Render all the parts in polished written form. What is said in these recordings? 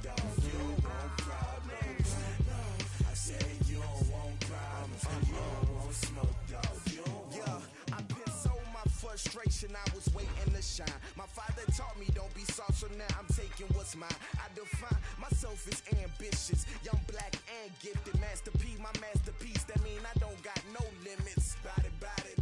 dog. You don't want problems. No, I said you don't want problems. You don't want smoke, dog. You don't want. Yeah, I've been so my frustration. I was waiting to shine. My father taught me don't be soft, so now I'm taking what's mine. I define myself as ambitious, young, black, and gifted. Master P, my masterpiece. That mean I don't got no limits. Bout it,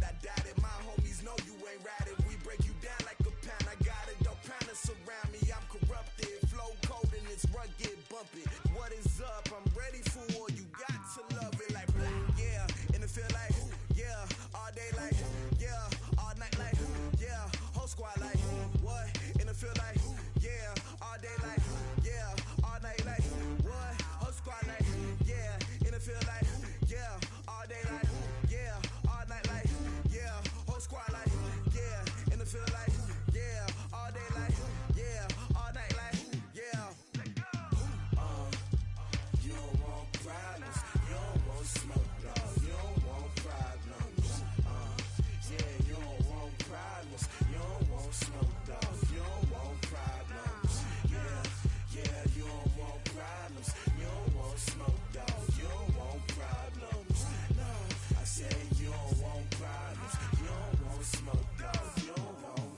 I doubt it. My homies know you ain't ratted. We break you down like a pound. I got it, don't pound to surround me. I'm corrupted, flow cold and it's rugged, bumpy. What is up? I'm ready for war. You got to love it like black, yeah. And it feel like, yeah. All day like, yeah. All night like, yeah. Whole squad like, what? And it feel like, yeah. All day like, yeah. All night like, what? Whole squad like, yeah. And it feel like, yeah. All day like, yeah. All night like, yeah. Whole squad like, yeah. And it feel like, yeah. All day like, yeah. All night like, yeah. You don't want problems. You don't want smoke, dog. You don't want problems. Yeah, you don't want problems. You don't want smoke, dog. You don't want problems. Yeah, you don't want problems. You don't want smoke, dog. You don't want problems. No, I said you don't want problems. You don't want smoke, dog. You don't want.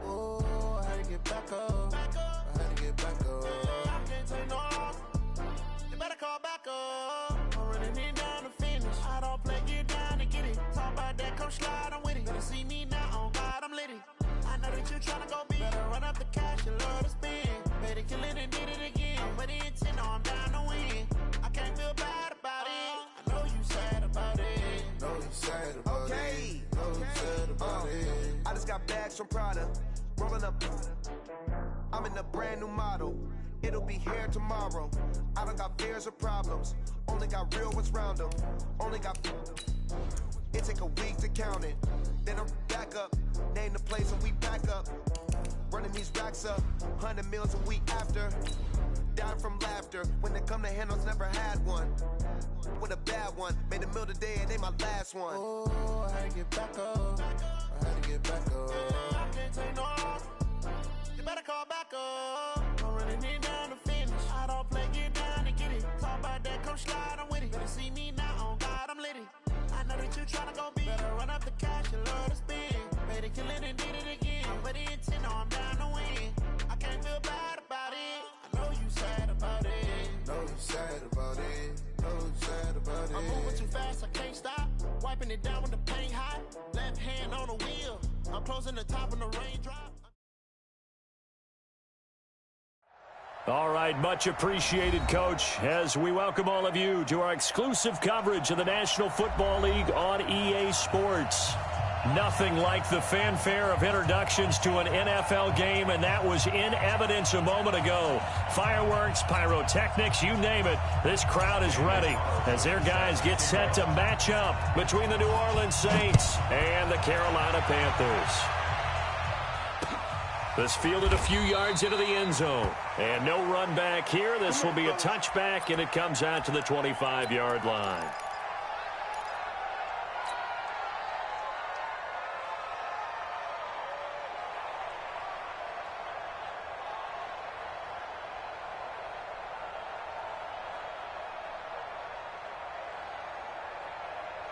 Oh, I had to get back up. I had to get back up. I can't take no loss. You better call back up. I'm running it down to finish. I don't play, get down to get it. Talk about that, come slide, I'm with it. Better see me now, on God, I'm lit it. I know that you tryna go big. Better run up the cash, you love to spend. Better kill it and did it again. But the intent, no, I'm down to win. I can't feel bad about it. I know you sad about it. Know you sad about Okay. it. Know you sad about it. I just got bags from Prada, rolling up. I'm in a brand new model. It'll be here tomorrow. I don't got fears or problems. Only got real ones round them. Only got. It take a week to count it. Then I'm back up. Name the place and we back up. Running these racks up. 100 meals a week after. Dying from laughter. When it come to handles, never had one. With a bad one. Made a meal today and they my last one. Oh, I had to get back up. I had to get back up. I can't take no loss. You better call back up. I'm running it down to finish. I don't play, get down to get it. Talk about that, come slide, I'm with it. Better see me now, on God, I'm lit it. I know that you tryna go big. Better run up the cash, you love to spend. Better kill it and did it again. But the intent, no, I'm down to win. I can't feel bad about it. I know you sad about it. Know you sad about it. Know you sad about it. I'm moving too fast, I can't stop. Wiping it down with the paint hot. Left hand on the wheel. I'm closing the top of the raindrop. All right, much appreciated, Coach, as we welcome all of you to our exclusive coverage of the National Football League on EA Sports. Nothing like the fanfare of introductions to an NFL game, and that was in evidence a moment ago. Fireworks, pyrotechnics, you name it. This crowd is ready as their guys get set to match up between the New Orleans Saints and the Carolina Panthers. This fielded a few yards into the end zone. And no run back here. This will be a touchback, and it comes out to the 25-yard line.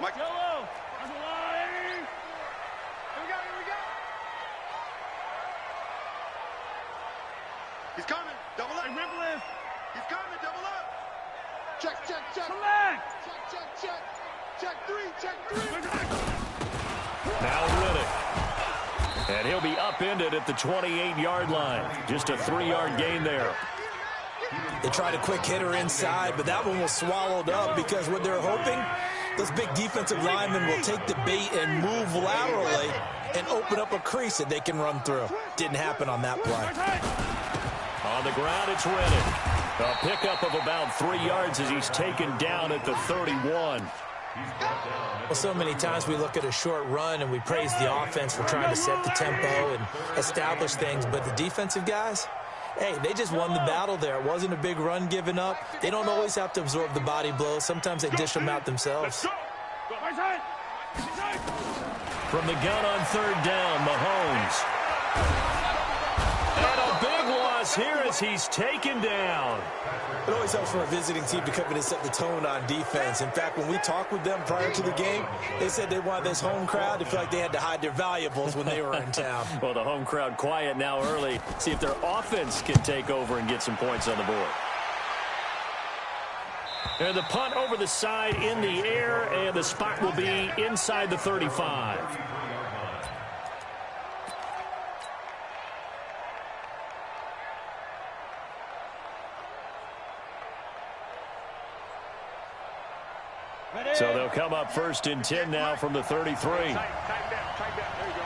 Mike. Yellow. That's a line. Here we go. He's coming. Double up. Rip lift. He's coming. Double up. Check. Select. Check three. Now Riddick. And he'll be upended at the 28-yard line. Just a 3-yard gain there. They tried a quick hitter inside, but that one was swallowed up because what they're hoping Those big defensive linemen will take the bait and move laterally and open up a crease that they can run through. Didn't happen on that play. On the ground, it's Reddick. A pickup of about 3 yards as he's taken down at the 31. Well, so many times we look at a short run and we praise the offense for trying to set the tempo and establish things, but the defensive guys, hey, they just won the battle there. It wasn't a big run given up. They don't always have to absorb the body blows. Sometimes they dish them out themselves. From the gun on third down, Mahomes. And a big loss here as he's taken down. It always helps for a visiting team to come in and set the tone on defense. In fact, when we talked with them prior to the game, they said they wanted this home crowd to feel like they had to hide their valuables when they were in town. Well, the home crowd quiet now early. See if their offense can take over and get some points on the board. And the punt over the side in the air, and the spot will be inside the 35. So they'll come up 1st and 10 now from the 33. Tight down. There you go.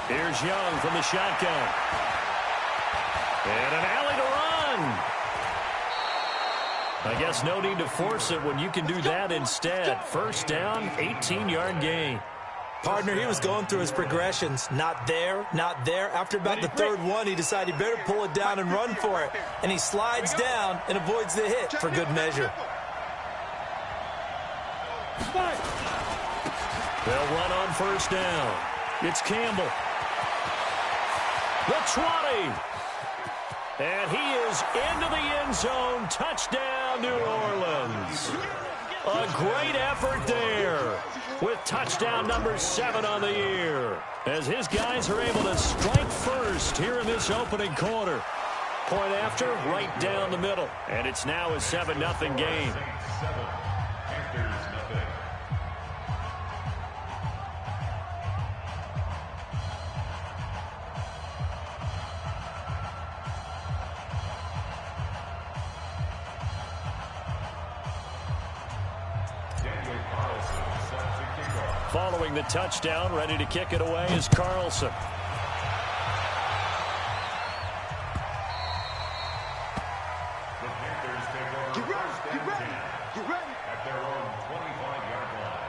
Here's Young from the shotgun. And an alley to run. I guess no need to force it when you can do that instead. 1st down, 18-yard gain. Partner, he was going through his progressions. Not there, not there. After about the 3rd one, he decided he better pull it down and run for it. And he slides down and avoids the hit for good measure. They'll run on 1st down. It's Campbell. The 20. And he is into the end zone. Touchdown, New Orleans. A great effort there with touchdown number 7 on the year as his guys are able to strike first here in this opening quarter. Point after, right down the middle. And it's now a 7-0 game. Following the touchdown, ready to kick it away is Carlson. Get ready. At their own 25-yard line.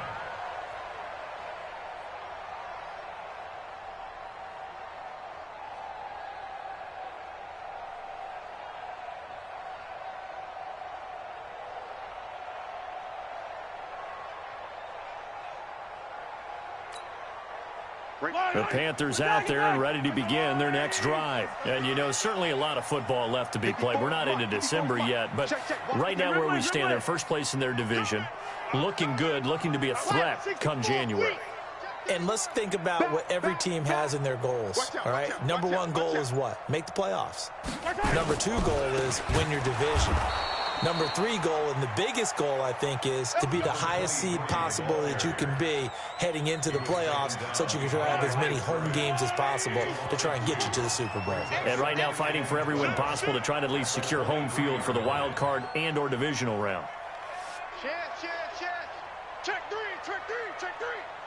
The Panthers out there and ready to begin their next drive. And, you know, certainly a lot of football left to be played. We're not into December yet, but right now where we stand, they're first place in their division. Looking good, looking to be a threat come January. And let's think about what every team has in their goals, all right? Number 1 goal is what? Make the playoffs. Number 2 goal is win your division. Number 3 goal, and the biggest goal, I think, is to be the highest seed possible that you can be heading into the playoffs so that you can try to have as many home games as possible to try and get you to the Super Bowl. And right now fighting for every win possible to try to at least secure home field for the wild card and or divisional round. Check. Check 3.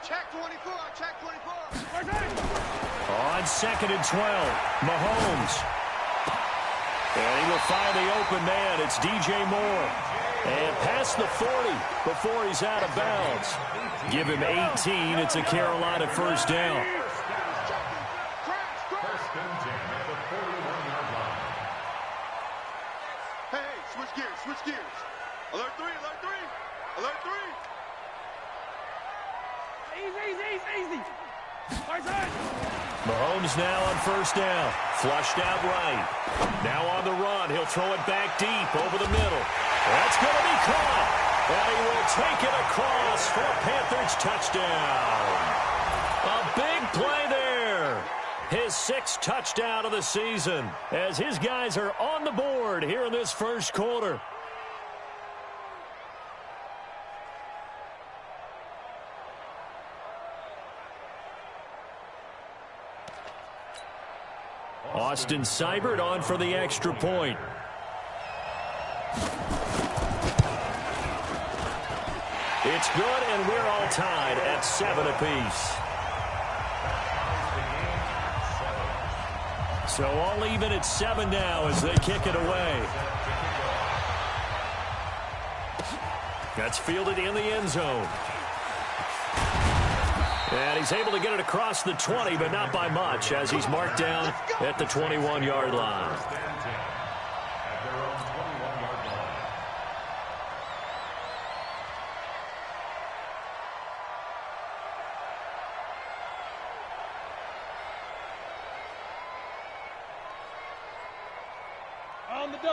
Check 24. Check 24. On 2nd and 12, Mahomes. And he will find the open man. It's DJ Moore. And past the 40 before he's out of bounds. Give him 18. It's a Carolina 1st down. Hey, switch gears. Alert 3. Easy. Mahomes now on 1st down. Flushed out right. Now on the run. He'll throw it back deep over the middle. That's going to be caught. And he will take it across for a Panthers touchdown. A big play there. His 6th touchdown of the season as his guys are on the board here in this first quarter. Austin Seibert on for the extra point. It's good, and we're all tied at 7 apiece. So all even at 7 now as they kick it away. That's fielded in the end zone. And he's able to get it across the 20, but not by much, as he's marked down at the 21-yard line.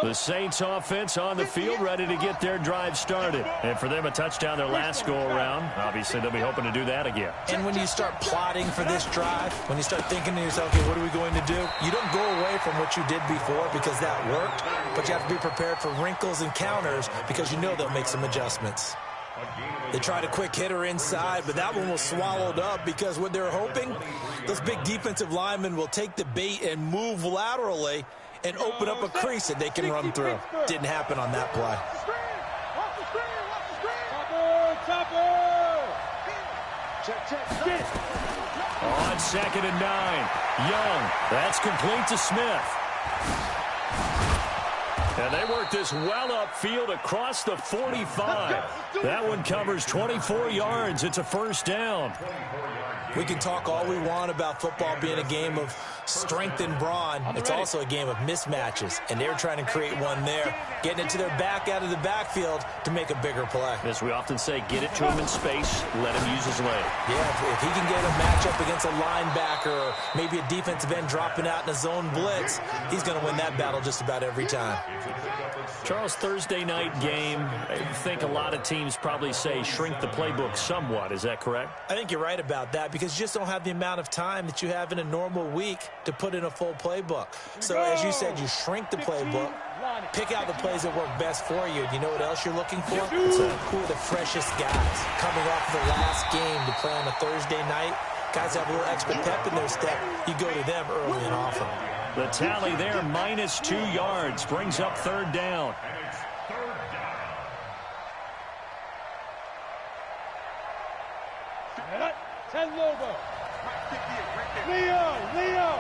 The Saints offense on the field, ready to get their drive started. And for them, a touchdown their last go-around. Obviously, they'll be hoping to do that again. And when you start plotting for this drive, when you start thinking to yourself, okay, what are we going to do? You don't go away from what you did before because that worked, but you have to be prepared for wrinkles and counters because you know they'll make some adjustments. They tried a quick hitter inside, but that one was swallowed up because what they're hoping, those big defensive linemen will take the bait and move laterally and open up a crease that they can run through. Didn't happen on that play. On 2nd and 9, Young. That's complete to Smith. And they work this well upfield across the 45. That one covers 24 yards. It's a first down. We can talk all we want about football being a game of strength and brawn. It's also a game of mismatches, and they're trying to create one there, getting it to their back out of the backfield to make a bigger play. As we often say, get it to him in space, let him use his leg. Yeah, if he can get a matchup against a linebacker or maybe a defensive end dropping out in a zone blitz, he's going to win that battle just about every time. Charles, Thursday night game, I think a lot of teams probably say shrink the playbook somewhat. Is that correct? I think you're right about that because you just don't have the amount of time that you have in a normal week to put in a full playbook. So as you said, you shrink the playbook, pick out the plays that work best for you. You know what else you're looking for? Who are the freshest guys coming off the last game to play on a Thursday night? Guys have a little extra pep in their step. You go to them early and often. The tally there, minus 2 yards, brings up 3rd down. Leo!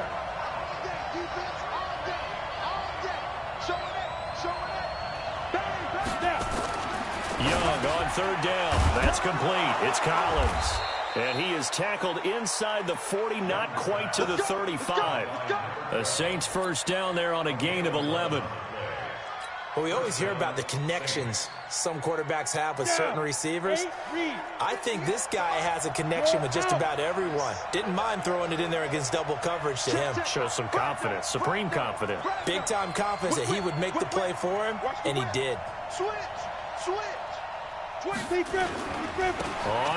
Young on 3rd down. That's complete. It's Collins. And he is tackled inside the 40, not quite to the 35. The Saints first down there on a gain of 11. Well, we always hear about the connections some quarterbacks have with certain receivers. I think this guy has a connection with just about everyone. Didn't mind throwing it in there against double coverage to him. Shows some confidence, supreme confidence. Big-time confidence that he would make the play for him, and he did. Switch! On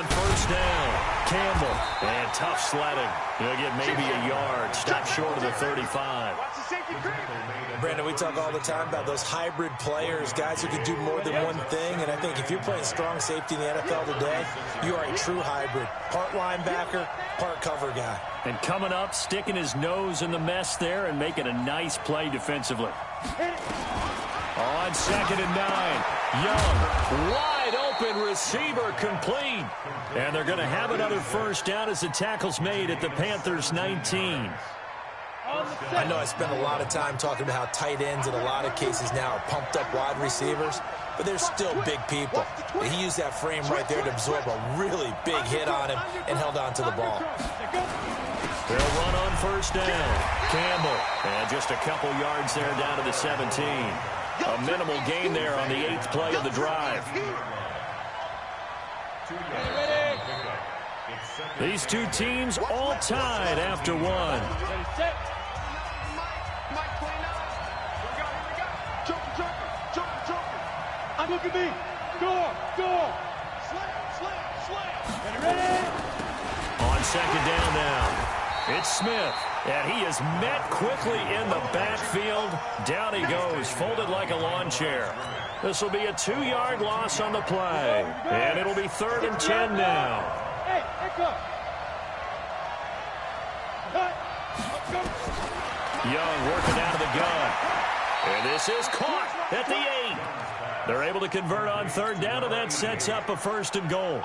1st down, Campbell. And tough sledding. He'll get maybe a yard. Stop short of the 35. Brandon, we talk all the time about those hybrid players, guys who can do more than one thing. And I think if you're playing strong safety in the NFL today, you are a true hybrid. Part linebacker, part cover guy. And coming up, sticking his nose in the mess there and making a nice play defensively. On 2nd and 9, Young, wide open receiver, complete. And they're going to have another first down as the tackle's made at the Panthers' 19. I know I spend a lot of time talking about how tight ends in a lot of cases now are pumped up wide receivers, but they're still big people. And he used that frame right there to absorb a really big hit on him and held on to the ball. They'll run on 1st down. Campbell, and just a couple yards there down to the 17. A minimal gain there on the 8th play of the drive. These two teams all tied after one. Look at me. Go. Slam. Ready? On 2nd down now. It's Smith, and he is met quickly in the backfield. Down he goes, folded like a lawn chair. This will be a 2-yard loss on the play, and it'll be 3rd and 10 now. Hey, go. Young working out of the gun. And this is caught at the 8. They're able to convert on third down, and that sets up a 1st and goal.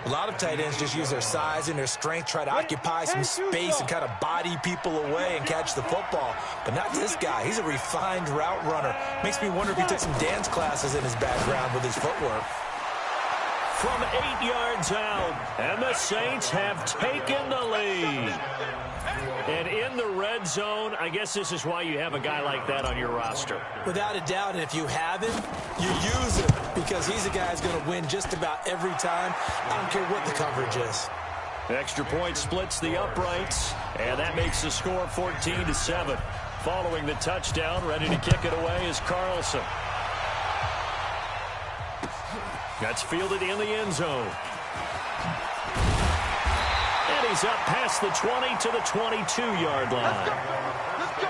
A lot of tight ends just use their size and their strength, try to occupy some space and kind of body people away and catch the football. But not this guy. He's a refined route runner. Makes me wonder if he took some dance classes in his background with his footwork. From 8 yards out, and the Saints have taken the lead. And in the red zone, I guess this is why you have a guy like that on your roster. Without a doubt, and if you have him, you use him because he's a guy who's going to win just about every time. I don't care what the coverage is. Extra point splits the uprights, and that makes the score 14-7. Following the touchdown, ready to kick it away is Carlson. That's fielded in the end zone. And he's up past the 20 to the 22-yard line. Let's go.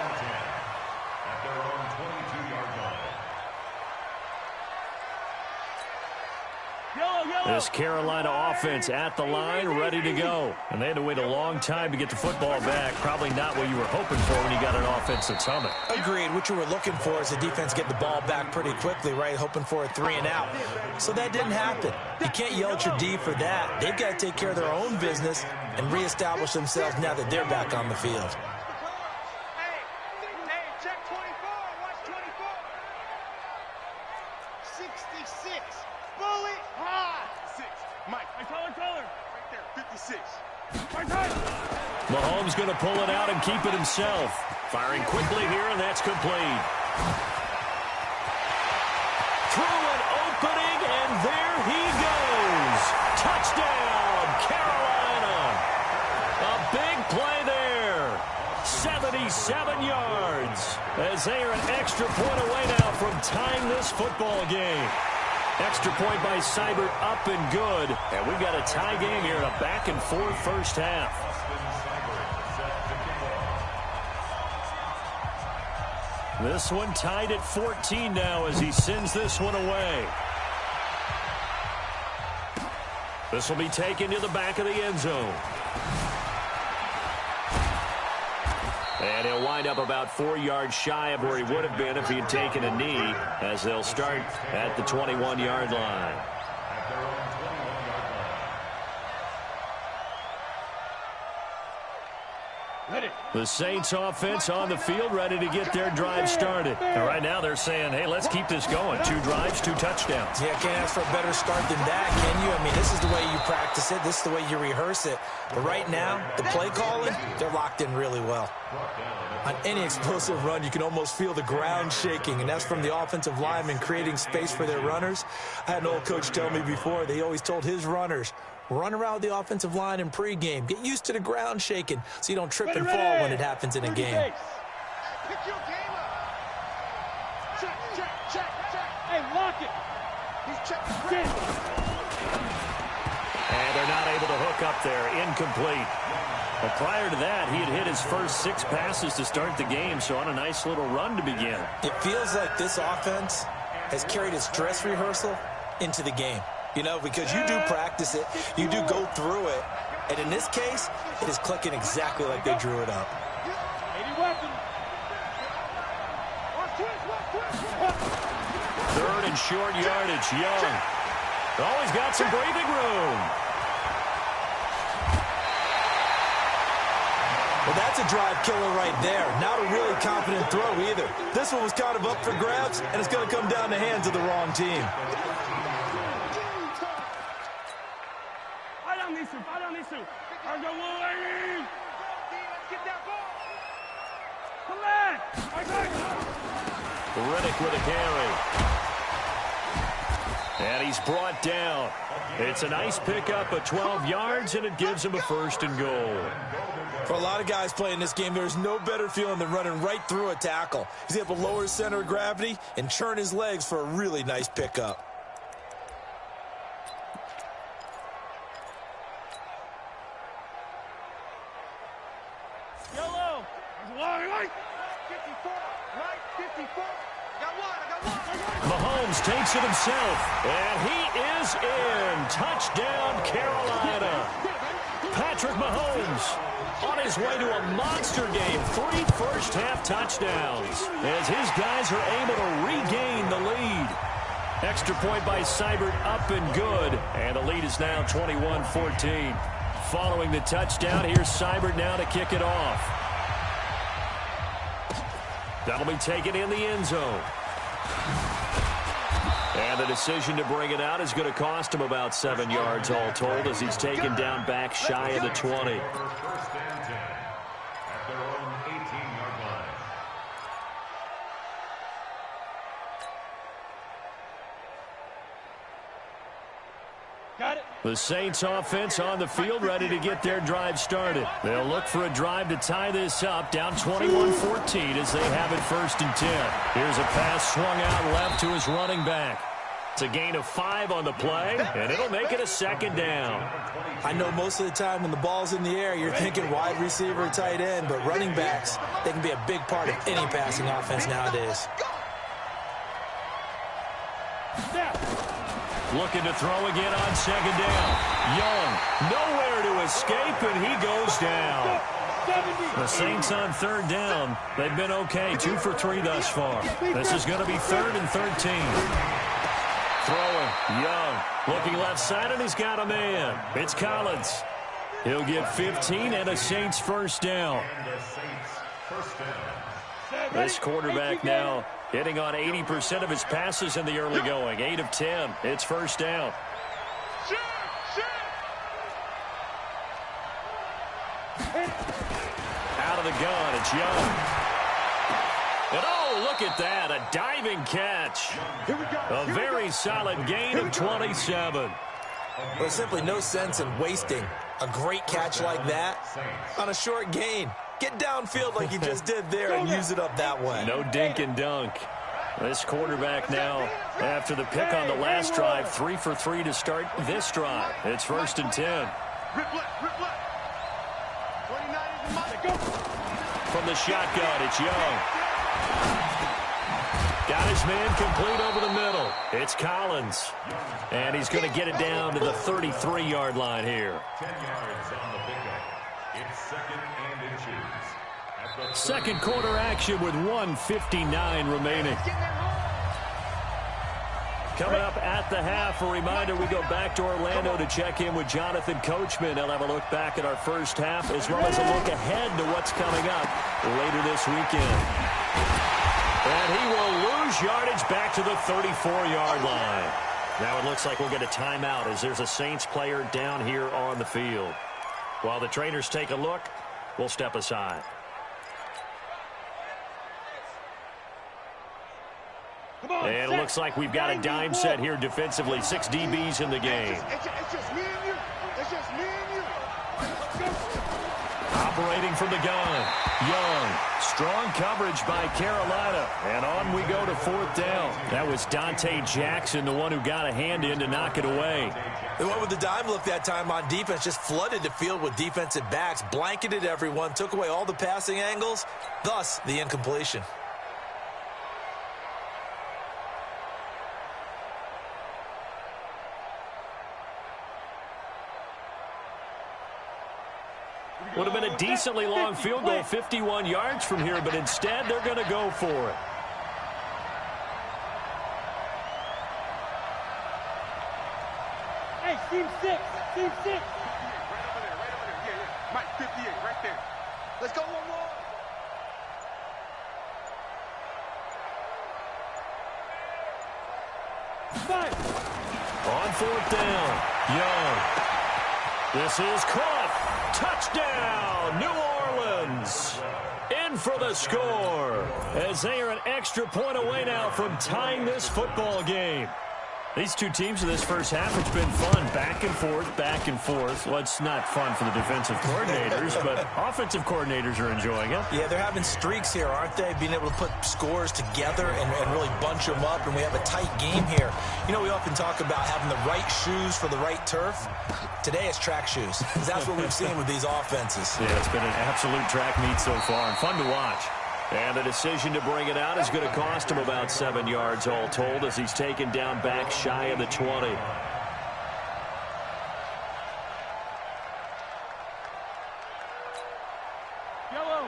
At their own 22-yard line. This Carolina offense at the line, ready to go. And they had to wait a long time to get the football back. Probably not what you were hoping for when you got an offense that's humming. Agreed. What you were looking for is the defense get the ball back pretty quickly, right? Hoping for a 3 and out. So that didn't happen. You can't yell at your D for that. They've got to take care of their own business and reestablish themselves now that they're back on the field. Hey, check 24. Watch 24. 66. Bullet high. 6. Mike. Taller. Right there. 56. Mahomes going to pull it out and keep it himself. Firing quickly here, and that's complete. Through an opening, and there he goes. Touchdown, Carolina. A big play there. 77 yards. As they are an extra point away now from tying this football game. Extra point by Seibert, up and good. And we've got a tie game here in a back-and-forth first half. This one tied at 14 now as he sends this one away. This will be taken to the back of the end zone. And he'll wind up about 4 yards shy of where he would have been if he had taken a knee, as they'll start at the 21-yard line. The Saints offense on the field, ready to get their drive started. And right now they're saying, hey, let's keep this going. 2 drives, 2 touchdowns. Yeah, can't ask for a better start than that, can you? I mean, this is the way you practice it. This is the way you rehearse it. But right now, the play calling, they're locked in really well. On any explosive run, you can almost feel the ground shaking, and that's from the offensive linemen creating space for their runners. I had an old coach tell me before, they always told his runners, run around with the offensive line in pregame. Get used to the ground shaking so you don't trip and fall when it happens in a game. Pick your game up. Check. Hey, lock it. He's checking. And they're not able to hook up there. Incomplete. But prior to that, he had hit his first 6 passes to start the game, so on a nice little run to begin. It feels like this offense has carried its dress rehearsal into the game. You know, because you do practice it, you do go through it, and in this case, it is clicking exactly like they drew it up. 3rd and short yardage, Young. Always got some breathing room. Well, that's a drive killer right there. Not a really confident throw either. This one was kind of up for grabs, and it's going to come down the hands of the wrong team. Riddick with a carry. And he's brought down. It's a nice pickup of 12 yards, and it gives him a 1st and goal. For a lot of guys playing this game, there's no better feeling than running right through a tackle. He's able to lower his center of gravity and churn his legs for a really nice pickup. Yellow. Right. 54. Right. 54. Mahomes takes it himself, and he is in. Touchdown, Carolina. Patrick Mahomes on his way to a monster game. 3 first-half touchdowns as his guys are able to regain the lead. Extra point by Seibert up and good. And the lead is now 21-14. Following the touchdown, here's Seibert now to kick it off. That'll be taken in the end zone. And the decision to bring it out is going to cost him about 7 yards all told as he's taken down back shy of the 20. First and 10 at their own 18-yard line. Got it. The Saints offense on the field ready to get their drive started. They'll look for a drive to tie this up, down 21-14 as they have it 1st and 10. Here's a pass swung out left to his running back. It's a gain of 5 on the play, and it'll make it a 2nd down. I know most of the time when the ball's in the air, you're thinking wide receiver, tight end, but running backs, they can be a big part of any passing offense nowadays. Looking to throw again on 2nd down. Young, nowhere to escape, and he goes down. The Saints on 3rd down. They've been okay, 2 for 3 thus far. This is going to be 3rd and 13. Throwing, Young, looking left side, and he's got a man. It's Collins. He'll get 15 and a Saints first down. This quarterback now hitting on 80% of his passes in the early going. 8 of 10. It's 1st down. Out of the gun, it's Young. And oh, look at that, a diving catch. A very solid gain of 27. Well, there's simply no sense in wasting a great catch like that on a short gain. Get downfield like you just did there and use it up that way. No dink and dunk. This quarterback now, after the pick on the last drive, 3 for 3 to start this drive. It's 1st and 10. Rip left. 29 is the money. Go. From the shotgun, it's Young. Got his man complete over the middle. It's Collins. And he's going to get it down to the 33-yard line here. 10 yards on the pickup. It's 2nd and inches. Second quarter action with 1:59 remaining. Coming up at the half, a reminder, we go back to Orlando to check in with Jonathan Coachman. He'll have a look back at our first half as well as a look ahead to what's coming up later this weekend. And he will lose yardage back to the 34-yard line. Now it looks like we'll get a timeout as there's a Saints player down here on the field. While the trainers take a look, we'll step aside. And it looks like we've got a dime set here defensively. 6 DBs in the game. It's just me and you. It's just me and you. Operating from the gun. Young. Strong coverage by Carolina. And on we go to 4th down. That was Dante Jackson, the one who got a hand in to knock it away. They went with the dime look that time on defense, just flooded the field with defensive backs, blanketed everyone, took away all the passing angles, thus the incompletion. Would have been a decently long field goal, 51 yards from here, but instead they're going to go for it. Hey, team 6. Right over there. Yeah. Mike, 58, right there. Let's go one more. On 4th down, Young. This is caught. Touchdown, New Orleans. In for the score as they are an extra point away now from tying this football game. These two teams in this first half, it's been fun. Back and forth, back and forth. Well, it's not fun for the defensive coordinators, but offensive coordinators are enjoying it. Yeah, they're having streaks here, aren't they? Being able to put scores together and really bunch them up, and we have a tight game here. You know, we often talk about having the right shoes for the right turf. Today it's track shoes, because that's what we've seen with these offenses. Yeah, it's been an absolute track meet so far, and fun to watch. And the decision to bring it out is going to cost him about 7 yards all told as he's taken down back shy of the 20.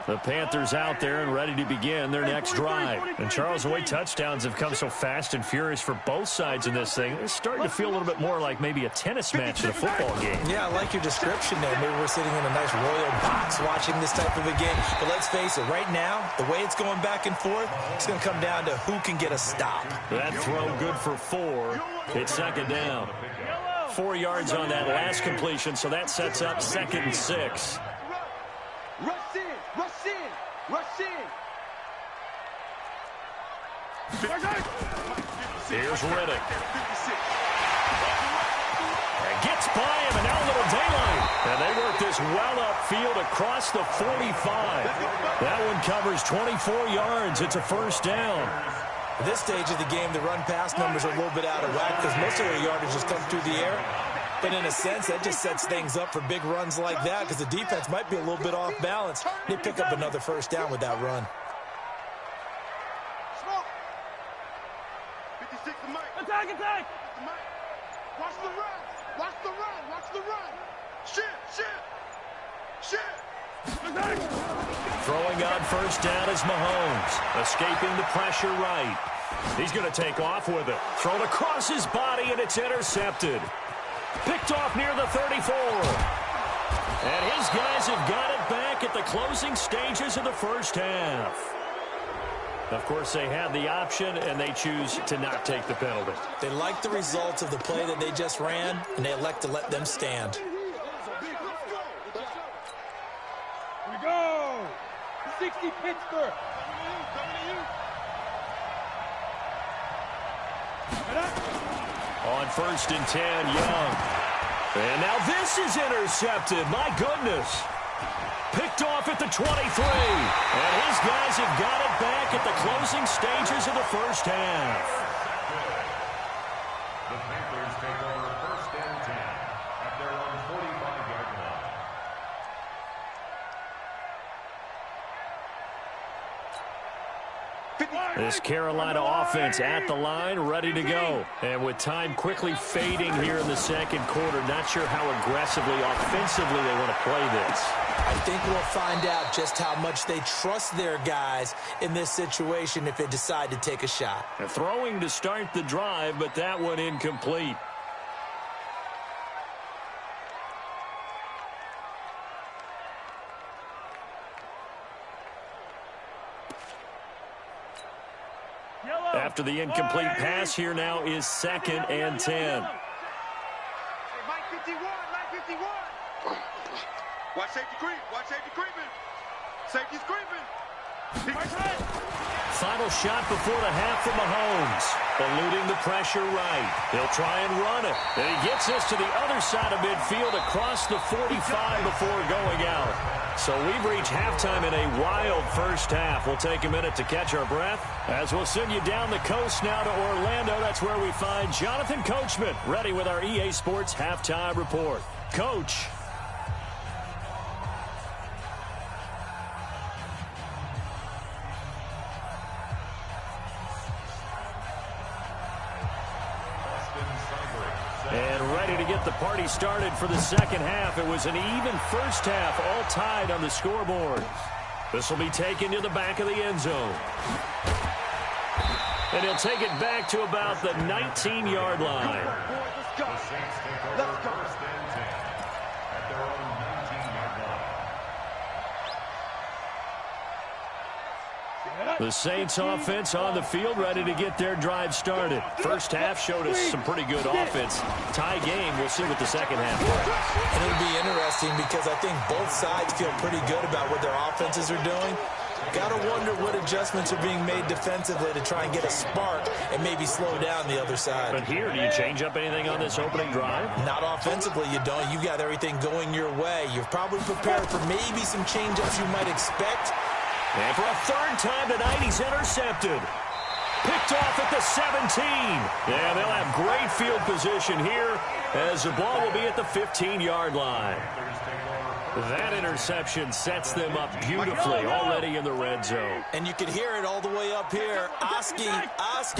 The Panthers out there and ready to begin their next drive. And Charles, the way touchdowns have come so fast and furious for both sides in this thing, it's starting to feel a little bit more like maybe a tennis match in a football game. Yeah, I like your description there. Maybe we're sitting in a nice royal box watching this type of a game. But let's face it, right now, the way it's going back and forth, it's going to come down to who can get a stop. That throw good for 4. It's second down. 4 yards on that last completion, so that sets up 2nd and 6. Rush in, rush in, rush in. Here's Riddick. And gets by him, and now a little daylight. And they work this well upfield across the 45. That one covers 24 yards. It's a first down. At this stage of the game, the run-pass numbers are a little bit out of whack because most of their yardage just comes through the air. But in a sense, that just sets things up for big runs like that because the defense might be a little bit off balance. They pick up another first down with that run. Smoke. 56 to Mike. Attack, attack. Watch the run. Watch the run. Watch the run. Shit, shit, shit. Throwing on first down is Mahomes. Escaping the pressure right. He's going to take off with it. Thrown across his body, and it's intercepted. Picked off near the 34. And his guys have got it back at the closing stages of the first half. Of course, they had the option, and they choose to not take the penalty. They like the results of the play that they just ran, and they elect to let them stand. Here we go. 60 Pittsburgh. On 1st and 10, Young. And now this is intercepted. My goodness. Picked off at the 23. And his guys have got it back at the closing stages of the first half. The Panthers take over 1st and 10 at their own 45-yard line. This Carolina offense at the line, ready to go. And with time quickly fading here in the second quarter, not sure how aggressively, offensively they want to play this. I think we'll find out just how much they trust their guys in this situation if they decide to take a shot. Throwing to start the drive, but that one incomplete. After the incomplete pass, here now is 2nd and 10. Mike 51, Mike 51. Watch safety creep. Watch safety creeping. Safety's creeping. Final shot before the half from Mahomes. Eluding the pressure right. He'll try and run it. And he gets this to the other side of midfield across the 45 before going out. So we've reached halftime in a wild first half. We'll take a minute to catch our breath as we'll send you down the coast now to Orlando. That's where we find Jonathan Coachman ready with our EA Sports Halftime Report. Coach. And ready to get the party started for the second half. It was an even first half, all tied on the scoreboard. This will be taken to the back of the end zone. And he'll take it back to about the 19-yard line. Let's go. Let's go. 1st and 10 at their own 19-yard line. The Saints offense on the field, ready to get their drive started. First half showed us some pretty good offense. Tie game, we'll see what the second half brings. And it'll be interesting because I think both sides feel pretty good about what their offenses are doing. Got to wonder what adjustments are being made defensively to try and get a spark and maybe slow down the other side. But here, do you change up anything on this opening drive? Not offensively, you don't. You got everything going your way. You're probably prepared for maybe some change-ups you might expect. And for a third time tonight, he's intercepted. Picked off at the 17. Yeah, they'll have great field position here as the ball will be at the 15-yard line. That interception sets them up beautifully already in the red zone. And you can hear it all the way up here. Oski,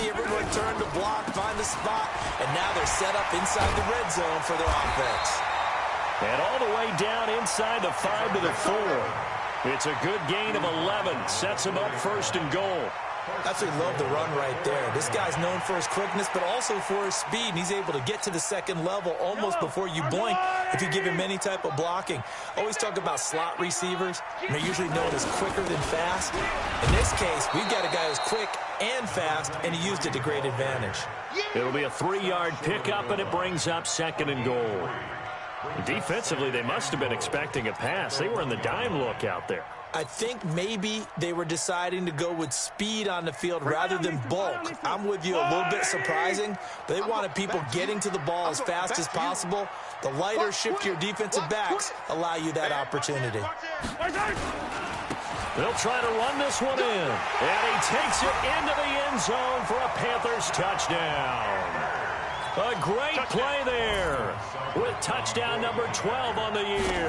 everyone turned to block, find a spot, and now they're set up inside the red zone for their offense. And all the way down inside the 5 to the 4. It's a good gain of 11. Sets him up 1st and goal. Absolutely love the run right there. This guy's known for his quickness, but also for his speed, and he's able to get to the second level almost before you blink if you give him any type of blocking. Always talk about slot receivers, and they're usually known as quicker than fast. In this case, we've got a guy who's quick and fast, and he used it to great advantage. It'll be a 3-yard pickup, and it brings up 2nd and goal. Defensively, they must have been expecting a pass. They were in the dime look out there. I think maybe they were deciding to go with speed on the field rather than bulk. I'm with you, a little bit surprising. But they wanted people getting to the ball as fast as possible. The lighter, shiftier defensive backs allow you that opportunity. They'll try to run this one in. And he takes it into the end zone for a Panthers touchdown. A great play there with touchdown number 12 on the year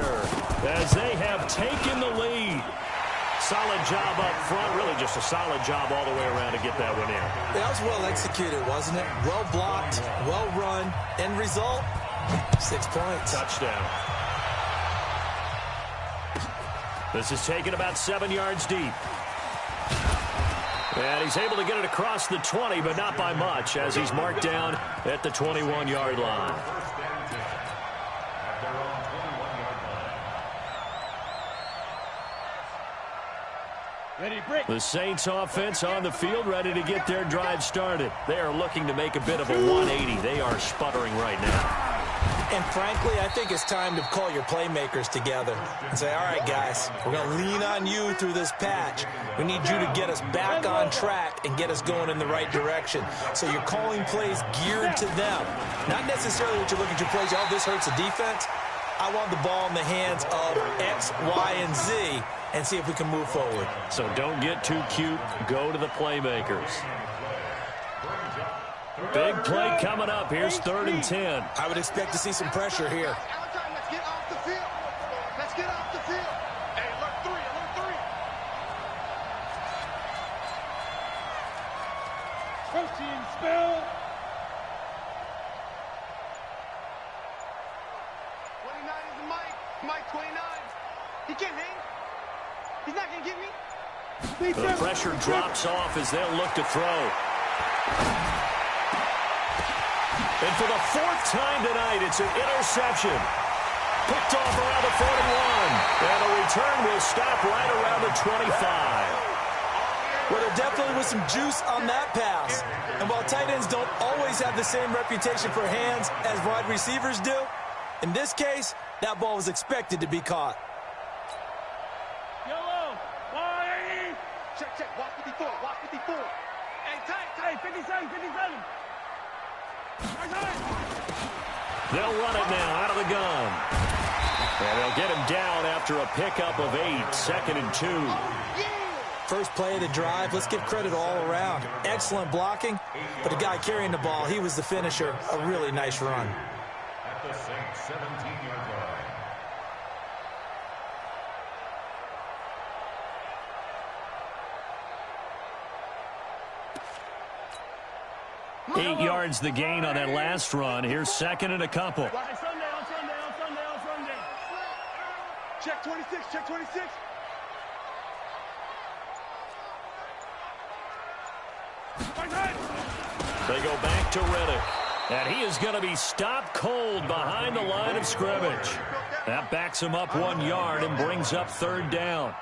as they have taken the lead. Solid job up front, really just a solid job all the way around to get that one in. That was well executed, wasn't it? Well blocked, well run. End result, 6 points. Touchdown. This is taken about 7 yards deep. And he's able to get it across the 20, but not by much, as he's marked down at the 21-yard line. The Saints offense on the field, ready to get their drive started. They are looking to make a bit of a 180. They are sputtering right now. And frankly, I think it's time to call your playmakers together and say, all right, guys, we're going to lean on you through this patch. We need you to get us back on track and get us going in the right direction. So you're calling plays geared to them. Not necessarily what you look at your plays, oh, this hurts the defense. I want the ball in the hands of X, Y, and Z and see if we can move forward. So don't get too cute. Go to the playmakers. Big play coming up. Here's 3rd and 10. I would expect to see some pressure here. Let's get off the field. Let's get off the field. Hey, alert 3, alert 3. Protein spill. 29 is Mike. Mike 29. He can't hang. He's not going to get me. The pressure drops off as they'll look to throw. And for the 4th time tonight, it's an interception. Picked off around the 41. And the return will stop right around the 25. Well, there definitely was some juice on that pass. And while tight ends don't always have the same reputation for hands as wide receivers do, in this case, that ball was expected to be caught. Yellow. Why? Check, check. Watch 54. Watch 54. Hey, tight. 57, 57. They'll run it now out of the gun. And they'll get him down after a pickup of 8, 2nd and 2. First play of the drive, let's give credit all around. Excellent blocking, but the guy carrying the ball, he was the finisher. A really nice run. At the Saints 17-yard line. 8 yards the gain on that last run. Here's 2nd and a couple. On Sunday. Check 26, check 26. They go back to Riddick. And he is going to be stopped cold behind the line of scrimmage. That backs him up 1 yard and brings up 3rd down.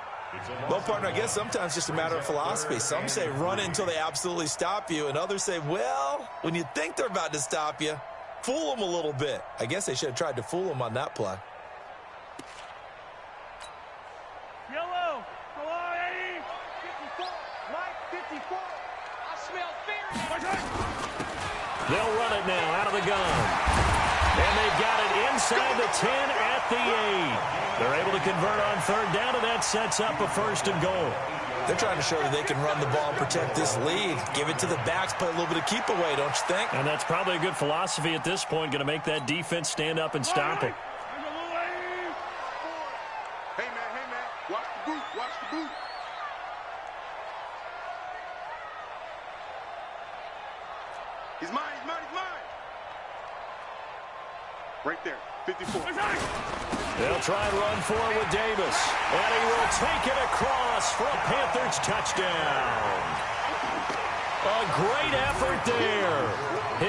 Well, partner, I guess sometimes it's just a matter of philosophy. Some say run it until they absolutely stop you, and others say, well, when you think they're about to stop you, fool them a little bit. I guess they should have tried to fool them on that play. Yellow. Go on, Eddie. 54. Mike, 54. I smell fear. They'll run it now out of the gun. And they've got it inside the 10 at the 8. They're able to convert on 3rd down, and that sets up a 1st and goal. They're trying to show that they can run the ball and protect this lead. Give it to the backs, play a little bit of keep away, don't you think? And that's probably a good philosophy at this point, going to make that defense stand up and stop him. Hey, man. Watch the boot. Watch the boot. He's mine. Right there, 54. They'll try and run for it with Davis. And he will take it across for a Panthers touchdown. A great effort there.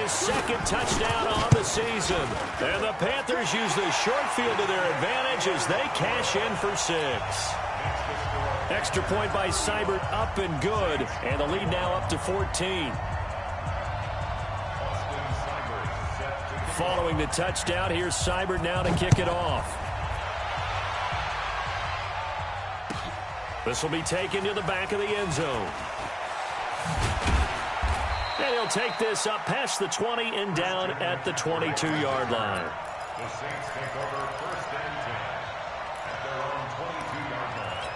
His second touchdown on the season. And the Panthers use the short field to their advantage as they cash in for 6. Extra point by Seibert, up and good. And the lead now up to 14. Following the touchdown, here's Seibert now to kick it off. This will be taken to the back of the end zone. And he'll take this up past the 20 and down at the 22-yard line. The Saints take over first and 10 at their own 22-yard line.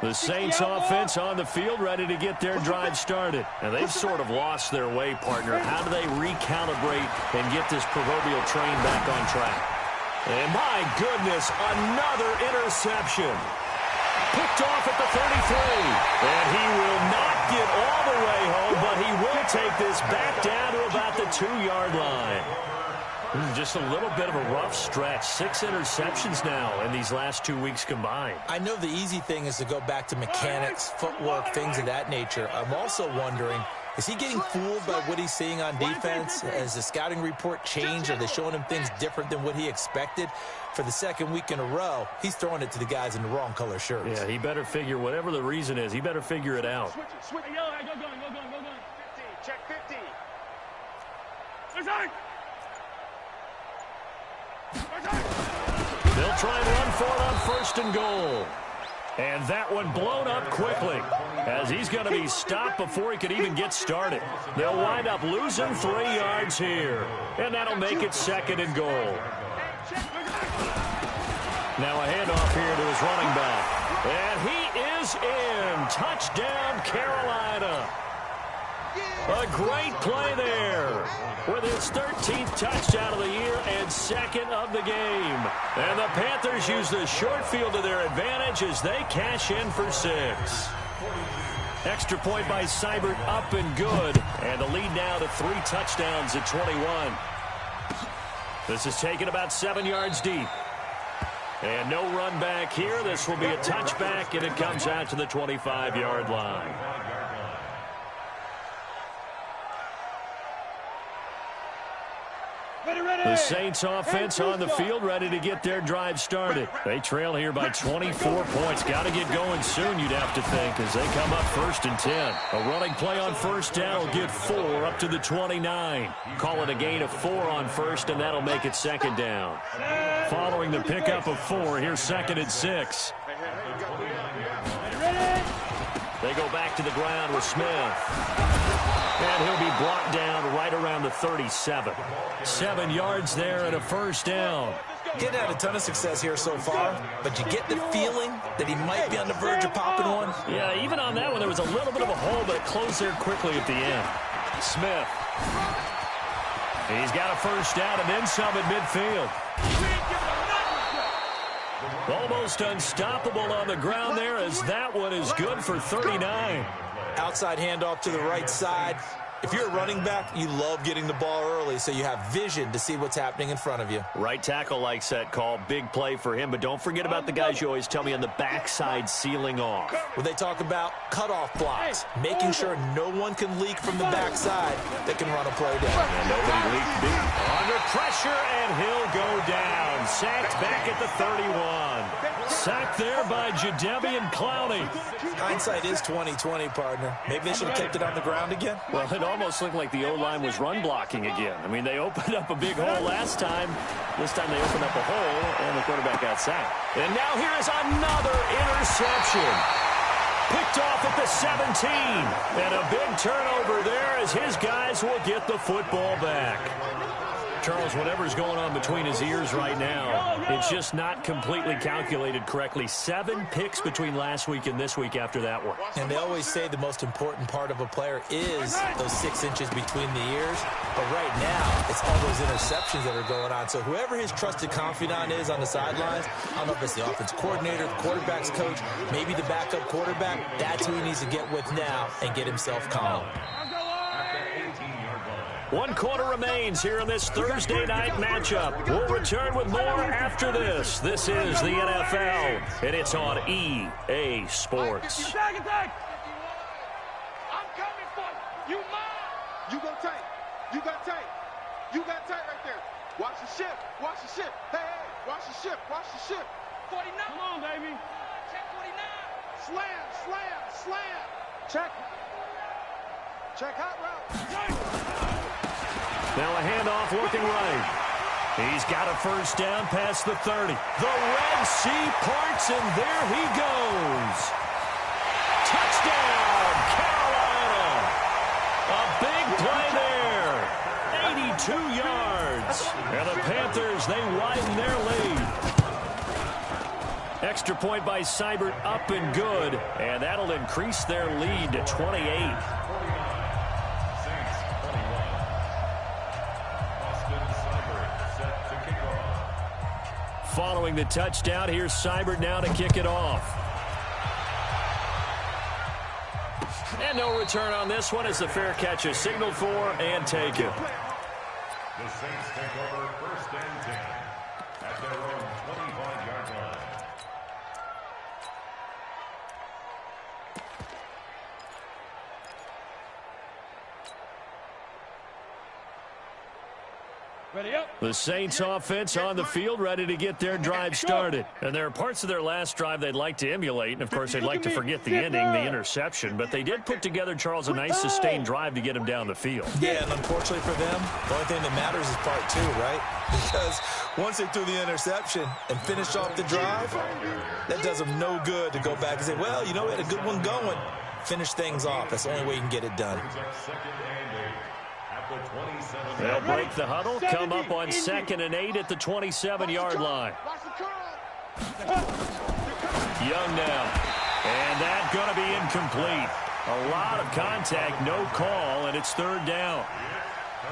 The Saints offense on the field, ready to get their drive started. And they've sort of lost their way, partner. How do they recalibrate and get this proverbial train back on track? And my goodness, another interception. Picked off at the 33. And he will not get all the way home, but he will take this back down to about the 2-yard line. Just a little bit of a rough stretch. 6 interceptions now in these last 2 weeks combined. I know the easy thing is to go back to mechanics, footwork, things of that nature. I'm also wondering, is he getting fooled by what he's seeing on defense? Has the scouting report changed? Are they showing him things different than what he expected? For the second week in a row, he's throwing it to the guys in the wrong color shirts. Yeah, he better figure, whatever the reason is, he better figure it out. Switch. Yo, go going. 50, check 50. They'll try and run for it on first and goal. And that one blown up quickly as he's going to be stopped before he could even get started. They'll wind up losing 3 yards here. And that'll make it second and goal. Now a handoff here to his running back. And he is in. Touchdown, Carolina. A great play there with his 13th touchdown of the year and second of the game. And the Panthers use the short field to their advantage as they cash in for 6. Extra point by Seibert, up and good. And the lead now to 3 touchdowns at 21. This is taken about 7 yards deep. And no run back here. This will be a touchback, and it comes out to the 25-yard line. The Saints offense on the field, ready to get their drive started. They trail here by 24 points. Got to get going soon, you'd have to think, as they come up first and 10. A running play on first down will get 4 up to the 29. Call it a gain of 4 on first, and that'll make it second down. Following the pickup of 4, here's second and 6. They go back to the ground with Smith. And he'll be brought down right around the 37. 7 yards there and a first down. Getting had a ton of success here so far, but you get the feeling that he might be on the verge of popping one. Yeah, even on that one, there was a little bit of a hole, but it closed there quickly at the end. Smith. He's got a first down and then some at midfield. Almost unstoppable on the ground there as that one is good for 39. Outside handoff to the right side. If you're a running back, you love getting the ball early so you have vision to see what's happening in front of you. Right tackle likes that call. Big play for him, but don't forget about the guys you always tell me on the backside sealing off. Well, they talk about cutoff blocks, making sure no one can leak from the backside that can run a play down. And nobody leaked deep. Under pressure, and he'll go down. Sacked back at the 31. Sacked there by Jadeveon Clowney. Hindsight is 20/20, partner. Maybe they should have kept it on the ground again. Well, it almost looked like the O-line was run blocking again. I mean, they opened up a big hole last time. This time they opened up a hole, and the quarterback got sacked. And now here is another interception. Picked off at the 17. And a big turnover there as his guys will get the football back. Charles, whatever's going on between his ears right now, it's just not completely calculated correctly. 7 picks between last week and this week after that one. And they always say the most important part of a player is those 6 inches between the ears. But right now, it's all those interceptions that are going on. So whoever his trusted confidant is on the sidelines, I don't know if it's the offense coordinator, the quarterback's coach, maybe the backup quarterback, that's who he needs to get with now and get himself calm. 1 quarter remains here in this Thursday night matchup. We'll return with more after this. This is the NFL, and it's on EA Sports. I'm coming for you. You go tight. You got tight. You got tight right there. Watch the ship. Watch the ship. Hey, watch the ship. Watch the ship. 49. Come on, baby. Check 49. Slam. Check. Check hot route. Now a handoff looking right. He's got a first down past the 30. The Red Sea parts, and there he goes. Touchdown, Carolina. A big play there. 82 yards. And the Panthers, they widen their lead. Extra point by Seibert, up and good. And that'll increase their lead to 28. Following the touchdown, here's Seibert now to kick it off. And no return on this one as the fair catch is signaled for and taken. The Saints take over 1st and 10 at their own 25-yard line. Ready up. The Saints offense on the field, ready to get their drive started. And there are parts of their last drive they'd like to emulate. And, of course, they'd like to forget the ending, the interception. But they did put together, Charles, a nice sustained drive to get him down the field. Yeah, and unfortunately for them, the only thing that matters is part 2, right? Because once they threw the interception and finished off the drive, that does them no good to go back and say, well, you know, we had a good one going. Finish things off. That's the only way you can get it done. They'll break the huddle, come up on 2nd and 8 at the 27-yard line. Young now. And that's going to be incomplete. A lot of contact, no call, and it's 3rd down.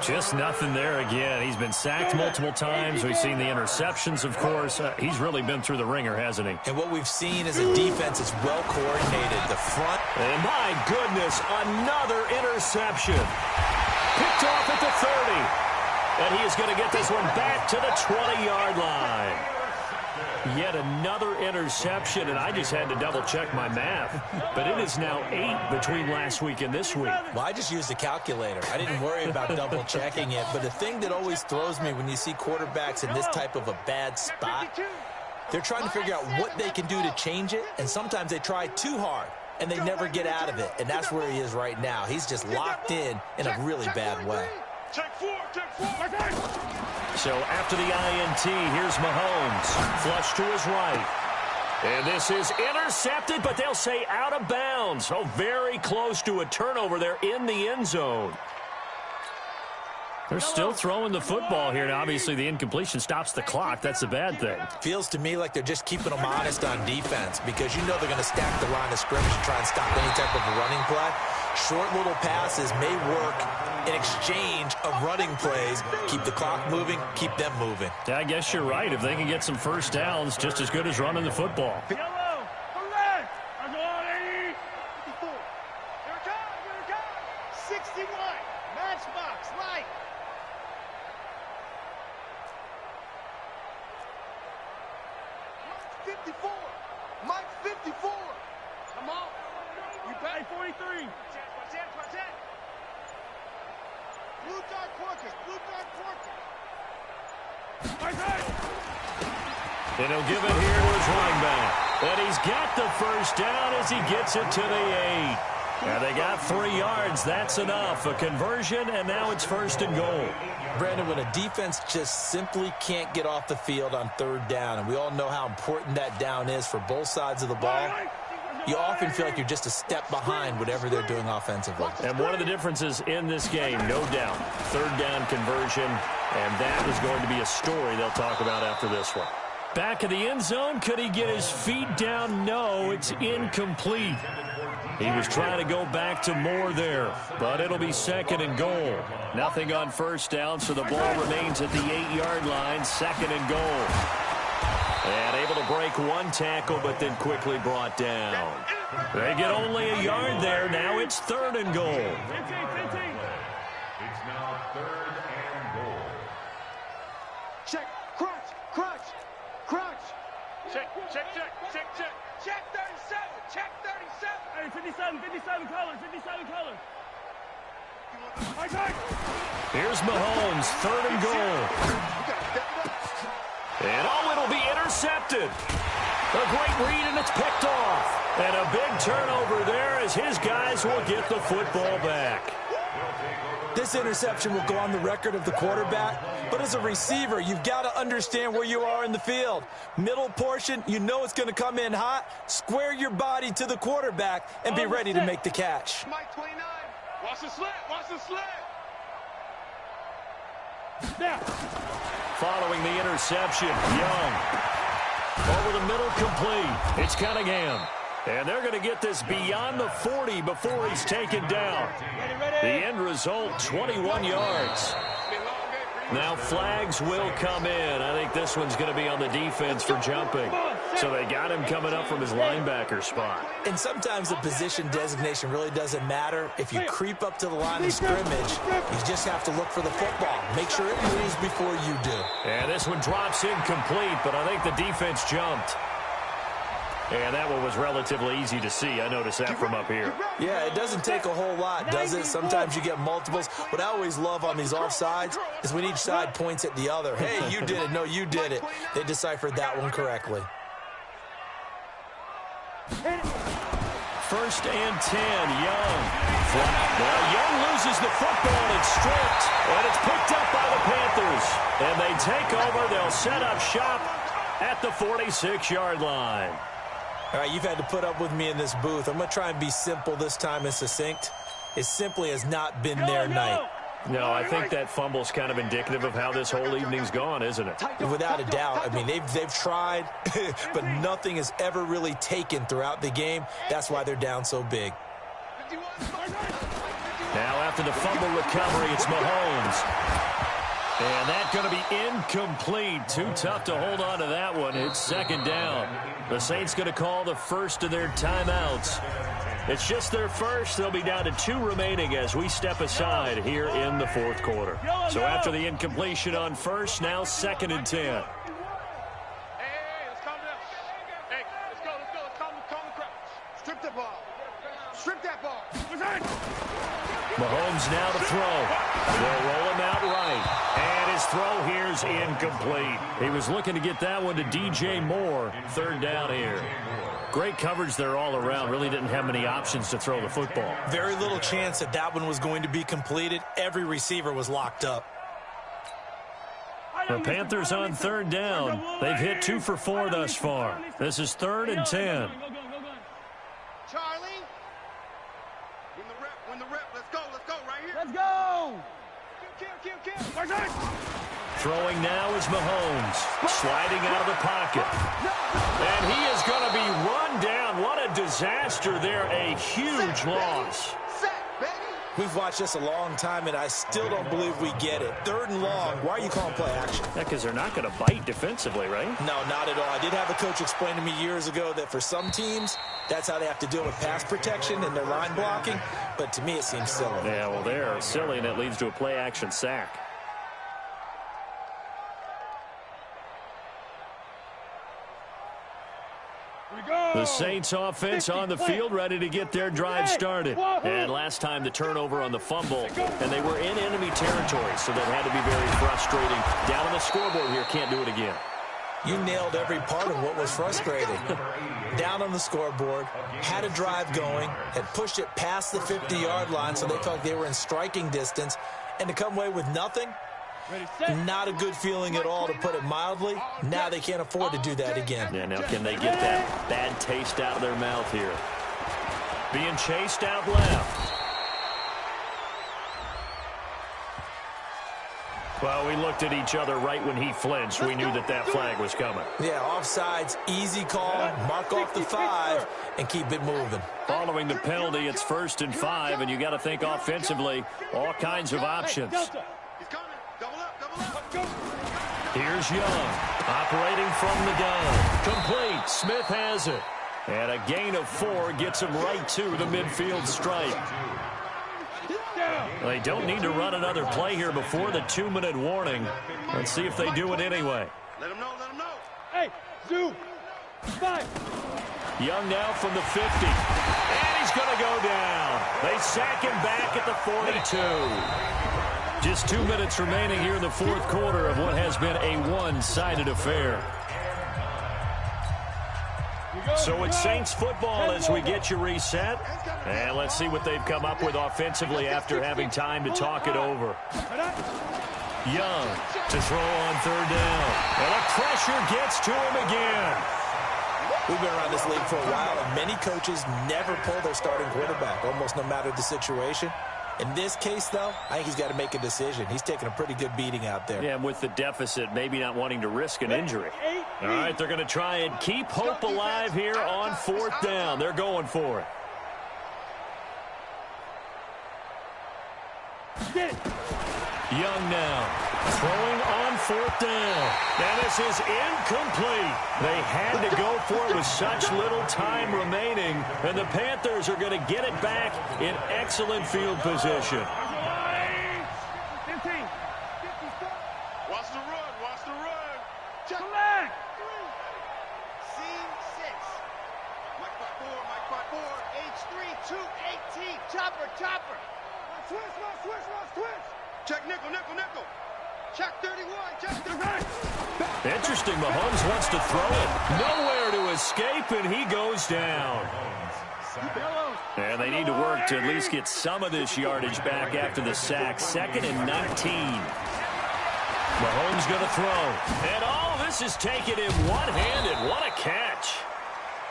Just nothing there again. He's been sacked multiple times. We've seen the interceptions, of course. He's really been through the ringer, hasn't he? And what we've seen is a defense that's well coordinated. The front. And my goodness, another interception. Picked off at the 30. And he is going to get this one back to the 20-yard line. Yet another interception, and I just had to double-check my math. But it is now 8 between last week and this week. Well, I just used a calculator. I didn't worry about double-checking it. But the thing that always throws me when you see quarterbacks in this type of a bad spot, they're trying to figure out what they can do to change it, and sometimes they try too hard, and they never get out of it. And that's where he is right now. He's just locked in a really bad way. Check 4. So after the INT, here's Mahomes. Flush to his right. And this is intercepted, but they'll say out of bounds. Oh, very close to a turnover there in the end zone. They're still throwing the football here. Now, obviously, the incompletion stops the clock. That's a bad thing. Feels to me like they're just keeping them honest on defense because you know they're going to stack the line of scrimmage and try and stop any type of a running play. Short little passes may work in exchange of running plays. Keep the clock moving, keep them moving. Yeah, I guess you're right. If they can get some first downs, just as good as running the football. Yellow. Correct. That's all they need. 54. Here it comes. 61. Matchbox. Right. Mike 54. Mike 54. Come on. You pay 43. Watch that. Blue dot Porkers. And he'll give it here to his running back. And he's got the first down as he gets it to the 8. And they got 3 yards. That's enough. A conversion, and now it's 1st and goal. Brandon, when a defense just simply can't get off the field on 3rd down, and we all know how important that down is for both sides of the ball, you often feel like you're just a step behind whatever they're doing offensively. And one of the differences in this game, no doubt, 3rd down conversion, and that is going to be a story they'll talk about after this one. Back in the end zone, could he get his feet down? No, it's incomplete. He was trying to go back to Moore there, but it'll be 2nd and goal. Nothing on 1st down, so the ball remains at the 8-yard line, 2nd and goal. And able to break one tackle, but then quickly brought down. They get only a yard there. Now it's 3rd and goal. 15. It's now third and goal. Check, crunch, crunch, crunch. Check, check, check, check, check. Check 37, check 37. Hey, 57 colors, 57 colors. Here's Mahomes, third and goal. And it'll be intercepted. A great read, and it's picked off. And a big turnover there as his guys will get the football back. This interception will go on the record of the quarterback, but as a receiver, you've got to understand where you are in the field. Middle portion, you know it's going to come in hot. Square your body to the quarterback and be ready to make the catch. Mike 29, watch the slant, watch the slant. Following the interception, Young. Over the middle, complete. It's Cunningham. And they're going to get this beyond the 40 before he's taken down. The end result, 21 yards. Now flags will come in. I think this one's going to be on the defense for jumping. So they got him coming up from his linebacker spot. And sometimes the position designation really doesn't matter. If you creep up to the line of scrimmage, you just have to look for the football. Make sure it moves before you do. And this one drops incomplete, but I think the defense jumped. And that one was relatively easy to see. I noticed that from up here. Yeah, it doesn't take a whole lot, does it? Sometimes you get multiples. What I always love on these offsides is when each side points at the other. Hey, you did it. No, you did it. They deciphered that one correctly. First and 10, Young. Now Young loses the football, and it's stripped. And it's picked up by the Panthers. And they take over. They'll set up shop at the 46-yard line. All right, you've had to put up with me in this booth. I'm going to try and be simple this time and succinct. It simply has not been their night. No, I think that fumble's kind of indicative of how this whole evening's gone, isn't it? Without a doubt. I mean, they've tried, but nothing has ever really taken throughout the game. That's why they're down so big. Now after the fumble recovery, it's Mahomes. And that's going to be incomplete. Too tough to hold on to that one. It's second down. The Saints going to call the first of their timeouts. It's just their first. They'll be down to 2 remaining as we step aside here in the fourth quarter. So after the incompletion on first, now second and 10. Hey, let's calm down. Hey, let's go. Let's calm the crowd. Strip the ball. Strip that ball. Mahomes now to throw. They'll roll him out right. And his throw here's incomplete. He was looking to get that one to DJ Moore. Third down here. Great coverage there all around. Really didn't have many options to throw the football. Very little chance that that one was going to be completed. Every receiver was locked up. The Panthers on third down. They've hit 2 for 4 thus far. This is third and 10. Charlie. Win the rep. Let's go right here. Let's go. Kill. Throwing now is Mahomes. Sliding out of the pocket. And he is going to be run down. What a disaster there. A huge loss. We've watched this a long time, and I still don't believe we get it. Third and long. Why are you calling play action? Yeah, because they're not going to bite defensively, right? No, not at all. I did have a coach explain to me years ago that for some teams, that's how they have to deal with pass protection and their line blocking. But to me, it seems silly. Yeah, well, they're silly, and it leads to a play-action sack. The Saints offense on the field, ready to get their drive started. And last time the turnover on the fumble, and they were in enemy territory, so that had to be very frustrating. Down on the scoreboard here, can't do it again. You nailed every part of what was frustrating. Down on the scoreboard, had a drive going, had pushed it past the 50-yard line, so they felt they were in striking distance, and to come away with nothing, not a good feeling at all, to put it mildly. Now they can't afford to do that again. Yeah, now can they get that bad taste out of their mouth here? Being chased out left. Well, we looked at each other right when he flinched. We knew that that flag was coming. Yeah, offsides, easy call, mark off the 5, and keep it moving. Following the penalty, it's first and 5, and you got to think offensively, all kinds of options. Here's Young, operating from the gun. Complete. Smith has it. And a gain of 4 gets him right to the midfield stripe. They don't need to run another play here before the 2-minute warning. Let's see if they do it anyway. Let him know, let him know. Hey, Zoo, fight. Young now from the 50. And he's going to go down. They sack him back at the 42. Just 2 minutes remaining here in the fourth quarter of what has been a one-sided affair. So it's Saints football as we get you reset. And let's see what they've come up with offensively after having time to talk it over. Young to throw on third down. And the pressure gets to him again. We've been around this league for a while, and many coaches never pull their starting quarterback, almost no matter the situation. In this case, though, I think he's got to make a decision. He's taking a pretty good beating out there. Yeah, with the deficit, maybe not wanting to risk an injury. All right, they're going to try and keep hope alive here on fourth down. They're going for it. Young now, throwing on fourth down. And this is incomplete. They had to go for it with such little time remaining. And the Panthers are going to get it back in excellent field position. Watch the run, watch the run. Check back. Scene 6. Mike 5-4, H3, 218. Chopper. Switch. Check nickel. Check 31, check 31. Interesting, Mahomes wants to throw it. Nowhere to escape, and he goes down. And they need to work to at least get some of this yardage back after the sack. 2nd and 19. Mahomes going to throw. And this is taking him one-handed. What a catch.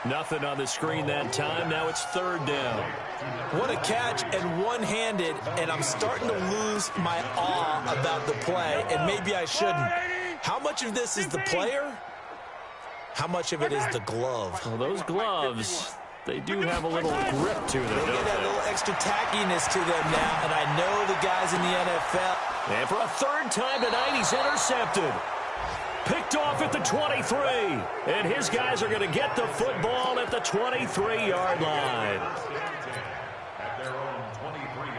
Nothing on the screen that time. Now it's third down. What a catch and one-handed, and I'm starting to lose my awe about the play, and maybe I shouldn't. How much of this is the player? How much of it is the glove? Well, those gloves, they do have a little grip to them, They don't get that they? little extra tackiness to them now, and I know the guys in the NFL. And for a third time tonight, he's intercepted. Picked off at the 23. And his guys are going to get the football at the 23-yard line.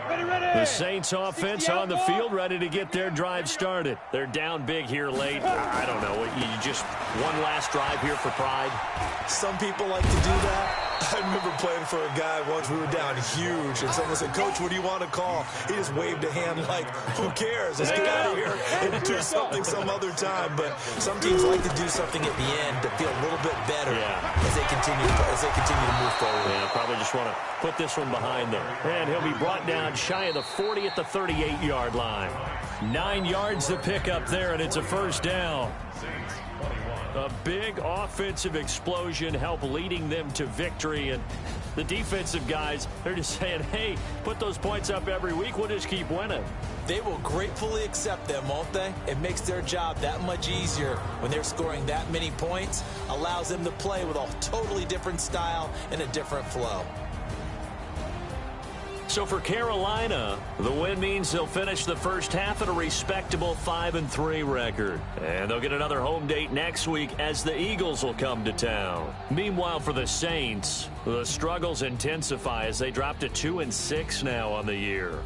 The Saints offense on the field, ready to get their drive started. They're down big here late. I don't know. You just one last drive here for pride. Some people like to do that. I remember playing for a guy once. We were down huge, and someone said, "Coach, what do you want to call?" He just waved a hand like, "Who cares? Let's get out of here and do something some other time." But some teams like to do something at the end to feel a little bit better as they continue to move forward. Yeah, probably just want to put this one behind them. And he'll be brought down shy of the 40 at the 38-yard line. 9 yards to pick up there, and it's a first down. A big offensive explosion helped leading them to victory. And the defensive guys, they're just saying, hey, put those points up every week. We'll just keep winning. They will gratefully accept them, won't they? It makes their job that much easier when they're scoring that many points. Allows them to play with a totally different style and a different flow. So for Carolina, the win means they'll finish the first half at a respectable 5-3 record. And they'll get another home date next week as the Eagles will come to town. Meanwhile, for the Saints, the struggles intensify as they drop to 2-6 now on the year.